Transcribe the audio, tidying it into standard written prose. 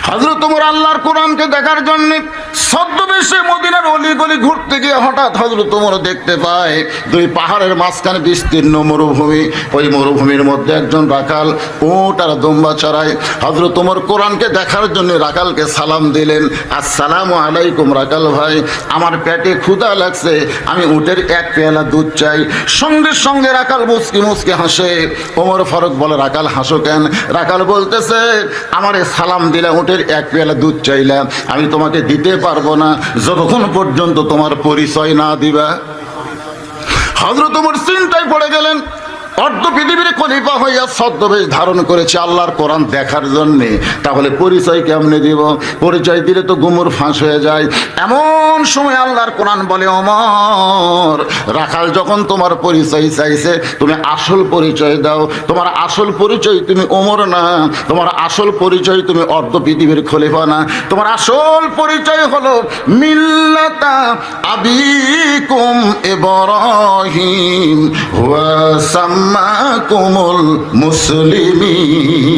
হযরত ওমর আল্লাহর কোরআনকে দেখার জন্য ছদ্মবেশে মদিনার অলিগলি ঘুরতে গিয়ে হঠাৎ হযরত ওমর দেখতে পায় দুই পাহাড়ের মাঝখানে বিস্তীর্ণ মরুভূমি। ওই মরুভূমির মধ্যে একজন রাখাল উট আর দুম্বা চড়ায়। হযরত ওমর কোরআনকে দেখার জন্য রাখালকে সালাম দিলেন, আসসালামু আলাইকুম রাখাল ভাই, আমার পেটে ক্ষুধা লাগছে, আমি উটের এক পেয়ালা দুধ চাই। সঙ্গে সঙ্গে রাখাল মুচকি মুচকি হাসে। ওমর ফারুক বলে, রাখাল হাসো কেন? রাখাল বলতেছে, আমারে সালাম দিলা, উটের এক পেয়ালা দুধ চাইলাম, আমি তোমাকে দিতে পারবো না যতক্ষণ পর্যন্ত তোমার পরিচয় না দিবা। হযরত ওমর চিন্তায় পড়ে গেলেন। অর্ধ পৃথিবীর খলিফা হইয়া ছদ্মবেশ ধারণ করেছে আল্লাহর কোরআন দেখার জন্যে, তাহলে পরিচয় কেমনে দিব? পরিচয় দিলে তো গুমর ফাঁস হয়ে যায়। এমন সময় আল্লাহর কোরআন বলে, ওমর, রাখাল যখন তোমার পরিচয় চাইছে, তুমি আসল পরিচয় দাও। তোমার আসল পরিচয় তুমি ওমর না, তোমার আসল পরিচয় তুমি অর্ধ পৃথিবীর খলিফা না, তোমার আসল পরিচয় হলো মিল্লাতা আবিকুম ইব্রাহিম ওয়া সাম্মাকুমুল মুসলিমিন।